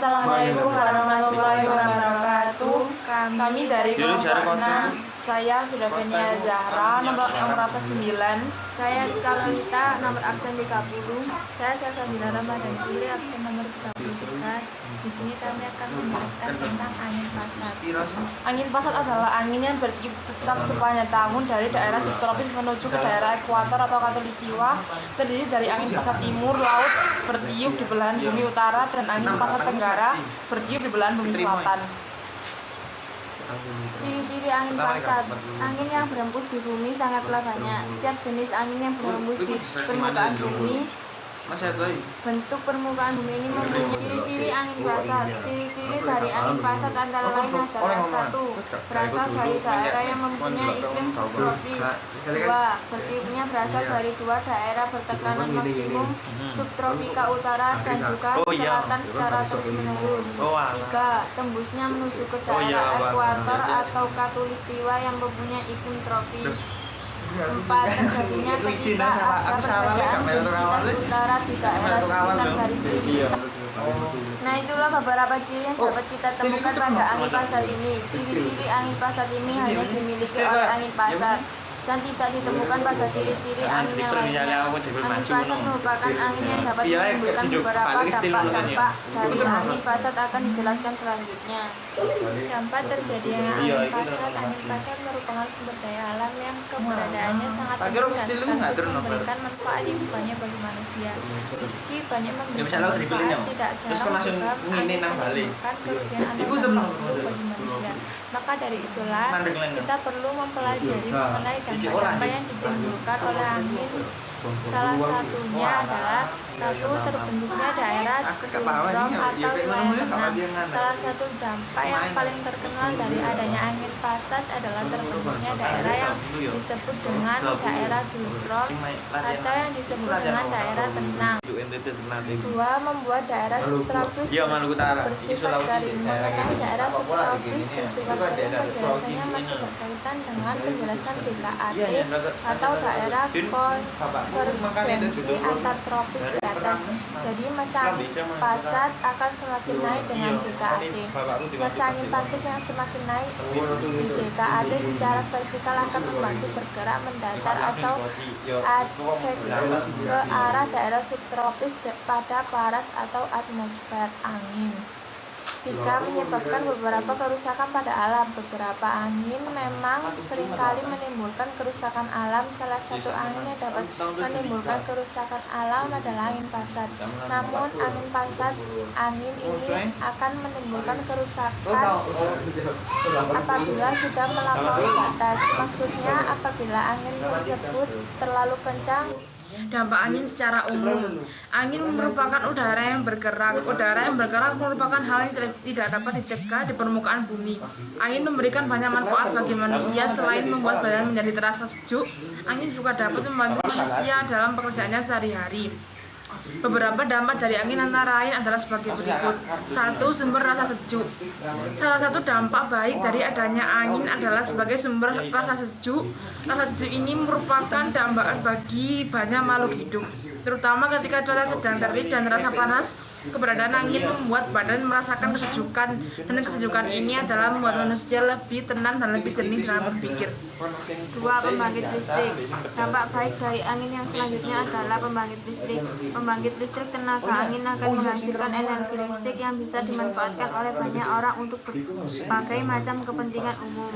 Assalamualaikum warahmatullahi wabarakatuh. Kami dari kelompok 6. Saya Sudafenia Zahra, nomor absen 9. Saya Skalolita, nomor absen 30. Saya Salsabila Ramadan Putri, absen nomor 33. Di sini kami akan menjelaskan tentang angin pasat. Angin pasat adalah angin yang bertiup tetap sepanjang tahun dari daerah subtropis menuju ke daerah ekuator atau khatulistiwa. Terdiri dari angin pasat timur laut bertiup di belahan bumi utara dan angin pasat tenggara bertiup di belahan bumi selatan. Ciri-ciri angin pasat. Angin yang berhembus di bumi sangatlah banyak. Setiap jenis angin yang berhembus di permukaan bumi, bentuk permukaan bumi ini mempunyai ciri-ciri angin pasat. Ciri-ciri dari angin pasat antara lain adalah: 1. Berasal dari daerah yang mempunyai iklim subtropis. 2. Bertiupnya berasal dari 2 daerah bertekanan maksimum subtropika utara dan juga selatan secara terus-menerus. 3. Tembusnya menuju ke daerah ekuator atau khatulistiwa yang mempunyai iklim tropis. 4. Terjadinya ketika ada perbedaan densitas utara di daerah sekitar garis ini. Nah, itulah beberapa ciri yang dapat kita temukan pada angin pasat ini. Ciri-ciri angin pasat ini hanya dimiliki oleh angin pasat dan tidak ditemukan pada ciri-ciri angin yang lainnya. Angin pasat merupakan angin yang dapat menimbulkan beberapa dampak-dampak dari angin pasat akan dijelaskan selanjutnya. Dampak terjadinya angin pasat. Angin pasat merupakan sumber daya alam yang keberadaannya sangat luas sekaligus memberikan manfaat yang banyak bagi manusia. Meski banyak memberikan manfaat, tidak jarang juga angin menimbulkan kerugian atau dampak buruk bagi manusia. Maka dari itulah kita perlu mempelajari mengenai dampak-dampak yang ditimbulkan oleh angin. Salah satunya adalah: 1. Terbentuknya daerah dundrom atau wilayah tenang. Salah satu dampak yang paling terkenal dari adanya angin pasat adalah terbentuknya daerah yang disebut dengan daerah dundrom atau yang disebut dengan daerah tenang. 2. Membuat daerah subtropis bersifat garing. Mengenai daerah subtropis bersifat garing penjelasannya masih berkaitan dengan penjelasan DKAT atau daerah konvergensi antar tropis di atas. Jadi masa angin pasat akan semakin naik dengan DKAT. Masa angin pasat yang semakin naik di DKAT secara vertikal akan membantu bergerak mendatar atau adveksi ke arah daerah subtropis pada paras atau atmosfer angin. 3. Menyebabkan beberapa kerusakan pada alam. Beberapa angin memang seringkali menimbulkan kerusakan alam. Salah satu angin yang dapat menimbulkan kerusakan alam adalah angin pasat. Namun angin pasat, angin ini akan menimbulkan kerusakan apabila sudah melampaui batas. Maksudnya apabila angin tersebut terlalu kencang. Dampak angin secara umum. Angin merupakan udara yang bergerak. Udara yang bergerak merupakan hal yang tidak dapat dicegah di permukaan bumi. Angin memberikan banyak manfaat bagi manusia. Selain membuat badan menjadi terasa sejuk, angin juga dapat membantu manusia dalam pekerjaannya sehari-hari. Beberapa dampak dari angin antara lain adalah sebagai berikut. 1. Sumber rasa sejuk. Salah satu dampak baik dari adanya angin adalah sebagai sumber rasa sejuk. Rasa sejuk ini merupakan dambaan bagi banyak makhluk hidup, terutama ketika cuaca sedang terik dan terasa panas. Keberadaan angin membuat badan merasakan kesejukan, dan kesejukan ini adalah membuat manusia lebih tenang dan lebih jernih dalam berpikir. 2. Pembangkit listrik. Dampak baik dari angin yang selanjutnya adalah pembangkit listrik. Pembangkit listrik tenaga angin akan menghasilkan energi listrik yang bisa dimanfaatkan oleh banyak orang untuk berbagai macam kepentingan umum.